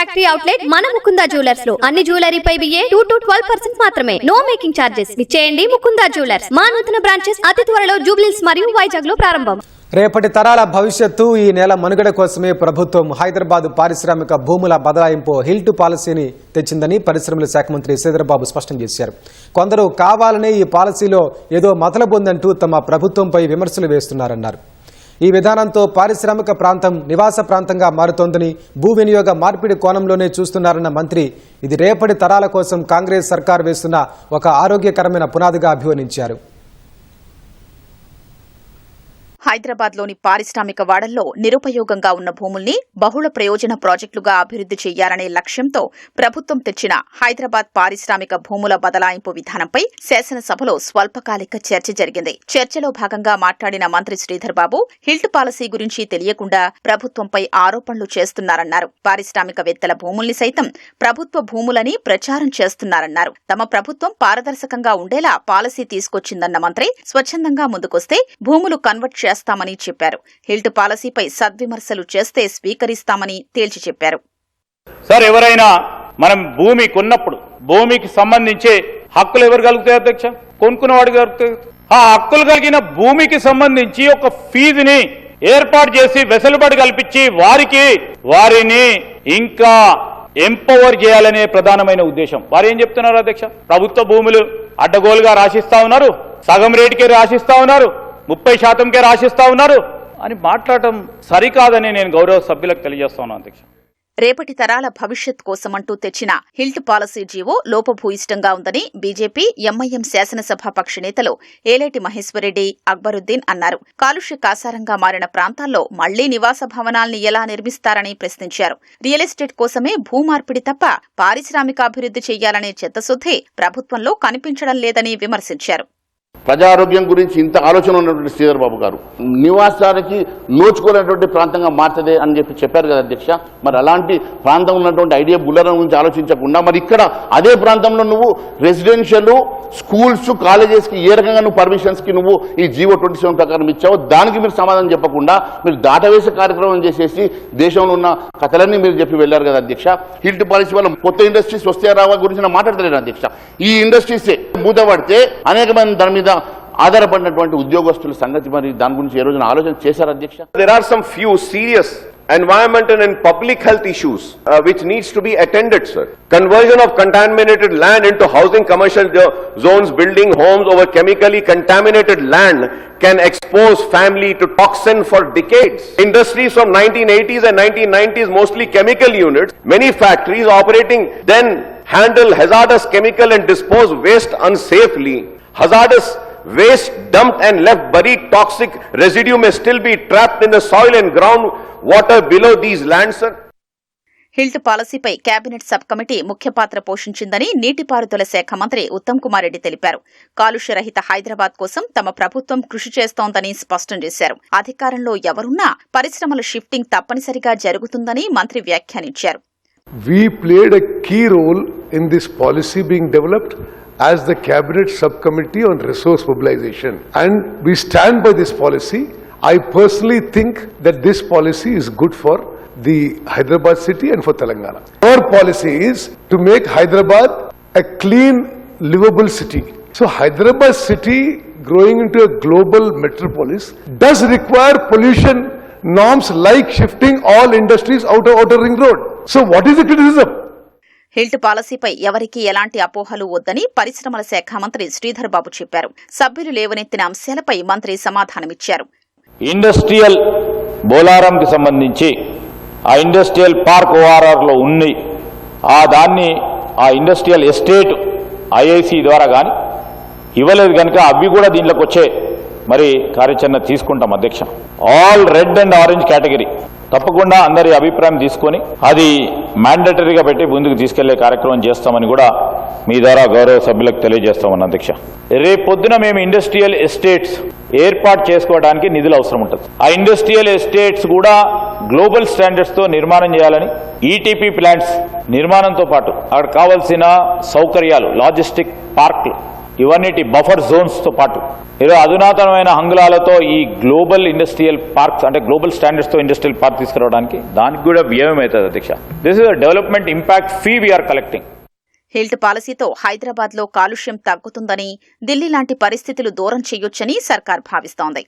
Factory outlet మన Mukunda jewellers లో అన్ని జ్యువెలరీపై 2 to 12% మాత్రమే. No making charges. విచ్చేయండి ముకుందా జ్యువెలర్స్. మా నూతన బ్రాంచెస్ అతి త్వరలో జూబ్లీహిల్స్ మరియు వైజాగ్ లో ప్రారంభం. రేపటి తరాల భవిష్యత్తు ఈ నెల మనుగడ కోసమే ప్రభుత్వం హైదరాబాద్ పారిశ్రామిక భూముల బదలాయింపు హిల్ట్ పాలసీని తెచ్చిందని పరిశ్రమల శాఖ మంత్రి శ్రీధర్బాబు స్పష్టం చేశారు. కొందరు కావాలనే ఈ పాలసీలో ఏదో మతలబు ఉందంటూ తమ ప్రభుత్వంపై విమర్శలు వేస్తున్నారన్నారు. ఈ విధానంతో పారిశ్రామిక ప్రాంతం నివాస ప్రాంతంగా మారుతోందని, భూ వినియోగ మార్పిడి కోణంలోనే చూస్తున్నారన్న మంత్రి ఇది రేపటి తరాల కోసం కాంగ్రెస్ సర్కార్ వేస్తున్న ఒక ఆరోగ్యకరమైన పునాదిగా అభివర్ణించారు. హైదరాబాద్ లోని పారిశ్రామిక వాడల్లో నిరుపయోగంగా ఉన్న భూముల్ని బహుళ ప్రయోజన ప్రాజెక్టులుగా అభివృద్ది చేయాలనే లక్ష్యంతో ప్రభుత్వం తెచ్చిన హైదరాబాద్ పారిశ్రామిక భూముల బదలాయింపు విధానంపై శాసనసభలో స్వల్పకాలిక చర్చ జరిగింది. చర్చలో భాగంగా మాట్లాడిన మంత్రి శ్రీధర్బాబు హిల్ట్ పాలసీ గురించి తెలియకుండా ప్రభుత్వంపై ఆరోపణలు చేస్తున్నారన్నారు. పారిశ్రామికవేత్తల భూముల్ని సైతం ప్రభుత్వ భూములని ప్రచారం చేస్తున్నారన్నారు. తమ ప్రభుత్వం పారదర్శకంగా ఉండేలా పాలసీ తీసుకొచ్చిందన్న మంత్రి స్వచ్ఛందంగా ముందుకొస్తే భూములు కన్వర్ట్ చేస్తామని చెప్పారు. హిల్ట్ పాలసీపై సద్విమర్శలు చేస్తే స్వీకరిస్తామని తేల్చి చెప్పారు. సార్, ఎవరైనా మనం భూమి కొన్నప్పుడు భూమికి సంబంధించి హక్కులు ఎవరు కలుగుతాయి అధ్యక్ష? కొనుక్కున్నవాడు కలుగుతాయి. ఆ హక్కులు కలిగిన భూమికి సంబంధించి ఒక ఫీజుని ఏర్పాటు చేసి వెసులుబాటు కల్పించి వారిని ఇంకా ఎంపవర్ చేయాలనే ప్రధానమైన ఉద్దేశం. వారు ఏం చెప్తున్నారు అధ్యక్ష? ప్రభుత్వ భూములు అడ్డగోలుగా రాసిస్తా ఉన్నారు, సగం రేటుకే రాసిస్తా ఉన్నారు, 30%కే రాసిస్తా ఉన్నారు అని మాట్లాడటం సరికాదని నేను గౌరవ సభ్యులకు తెలియజేస్తా ఉన్నాను అధ్యక్ష. రేపటి తరాల భవిష్యత్ కోసమంటూ తెచ్చిన హిల్ట్ పాలసీ జీవో లోపభూయిష్టంగా ఉందని బీజేపీ, ఎంఐఎం శాసనసభాపక్ష నేతలు ఏలేటి మహేశ్వరరెడ్డి, అక్బరుద్దీన్ అన్నారు. కాలుష్య కాసారంగా మారిన ప్రాంతాల్లో మళ్లీ నివాస భవనాల్ని ఎలా నిర్మిస్తారని ప్రశ్నించారు. రియల్ ఎస్టేట్ కోసమే భూమార్పిడి తప్ప పారిశ్రామికాభివృద్ది చేయాలనే చిత్తశుద్ధి ప్రభుత్వంలో కనిపించడం లేదని విమర్శించారు. ప్రజారోగ్యం గురించి ఇంత ఆలోచన ఉన్నటువంటి శ్రీధర్బాబు గారు నివాసానికి నోచుకోలేనటువంటి ప్రాంతంగా మార్చదే అని చెప్పారు కదా అధ్యక్ష. మరి అలాంటి ప్రాంతం ఉన్నటువంటి ఐడియా బుల్లరం గురించి ఆలోచించకుండా మరి ఇక్కడ అదే ప్రాంతంలో నువ్వు రెసిడెన్షియల్, స్కూల్స్, కాలేజెస్కి ఏ రకంగా నువ్వు పర్మిషన్స్కి నువ్వు ఈ జీవో 27 ప్రకారం ఇచ్చావో దానికి మీరు సమాధానం చెప్పకుండా మీరు దాటవేసే కార్యక్రమం చేసేసి దేశంలో ఉన్న కథలన్నీ మీరు చెప్పి వెళ్లారు కదా అధ్యక్ష. హిల్ట్ పాలసీ వల్ల కొత్త ఇండస్ట్రీస్ వస్తే రావా గురించి మాట్లాడతలేను అధ్యక్ష. ఈ ఇండస్ట్రీసే మూతపడితే అనేక మంది దాని మీద ఆధారపడినటువంటి ఉద్యోగస్తుల సంగతి మరి దాని గురించి ఏ రోజున ఆలోచన చేశారు అధ్యక్ష? There are some few serious environmental and public health issues which needs to be attended, sir. Conversion of contaminated land into housing commercial zones, building homes over chemically contaminated land can expose family to toxin for decades. Industries from 1980s and 1990s, mostly chemical units, many factories operating then handle hazardous chemical and dispose waste unsafely. Hazardous waste dumped and left buried toxic residue may still be trapped in the soil and ground water below these lands, sir. HILT పాలసీపై cabinet sub committee ముఖ్య పాత్ర పోషించిందని నీటిపారుదల శాఖ మంత్రి ఉత్తమ్ కుమార్ రెడ్డి తెలిపారు. కాలుష్యరహిత హైదరాబాద్ కోసం తమ ప్రభుత్వం కృషి చేస్తోందని స్పష్టం చేశారు. అధికారంలో ఎవరున్నా పరిశ్రమల షిఫ్టింగ్ తప్పనిసరిగా జరుగుతుందని మంత్రి వ్యాఖ్యానించారు. We played a key role in this policy being developed as the cabinet subcommittee on resource mobilization, and we stand by this policy. I personally think that this policy is good for the Hyderabad city and for Telangana. Our policy is to make Hyderabad a clean, livable city. So Hyderabad city growing into a global metropolis does require pollution norms like shifting all industries out of outer ring road. So what is the criticism? HILT పాలసీపై ఎవరికీ ఎలాంటి అపోహలు వద్దని పరిశ్రమల శాఖ మంత్రి శ్రీధర్బాబు చెప్పారు. సభ్యులు లేవనెత్తిన అంశాలపై మంత్రి సమాధానమిచ్చారు. ఇండస్ట్రియల్ బోలారంకి సంబంధించి ఆ ఇండస్ట్రియల్ పార్క్ ఓఆర్ఆర్లో ఉంది, ఆ ఇండస్ట్రియల్ ఎస్టేట్ ఐఐసి ద్వారా కానీ ఇవ్వలేదు కనుక అవి కూడా దీంట్లోకి వచ్చే మరి కార్యాచరణ తీసుకుంటాం అధ్యక్ష. All red and orange category తప్పకుండా అందరి అభిప్రాయం తీసుకొని అది మ్యాండేటరీగా పెట్టి ముందుకు తీసుకెళ్లే కార్యక్రమం చేస్తామని కూడా మీ ద్వారా గౌరవ సభ్యులకు తెలియజేస్తామని అధ్యక్ష. రేపు పొద్దున మేము ఇండస్ట్రియల్ ఎస్టేట్స్ ఏర్పాటు చేసుకోవడానికి నిధులు అవసరం ఉంటుంది. ఆ ఇండస్ట్రియల్ ఎస్టేట్స్ కూడా గ్లోబల్ స్టాండర్డ్స్తో నిర్మాణం చేయాలని, ఈటీపీ ప్లాంట్స్ నిర్మాణంతో పాటు అక్కడ కావాల్సిన సౌకర్యాలు, లాజిస్టిక్ పార్క్లు ఇవన్నిటి బఫర్ జోన్స్తో పాటు ఏదో అధునాతనమైన హంగులాలతో ఈ గ్లోబల్ ఇండస్ట్రియల్ పార్క్స్ అంటే గ్లోబల్ స్టాండర్డ్స్తో ఇండస్ట్రియల్ పార్క్ తీసుకురావడానికి దానికి కూడా వ్యయం అవుతుంది అధ్యక్ష. This is a development impact fee we are collecting. HILT పాలసీతో హైదరాబాద్లో కాలుష్యం తగ్గుతుందని, ఢిల్లీ లాంటి పరిస్థితులు దూరం చేయొచ్చని సర్కార్ భావిస్తోంది.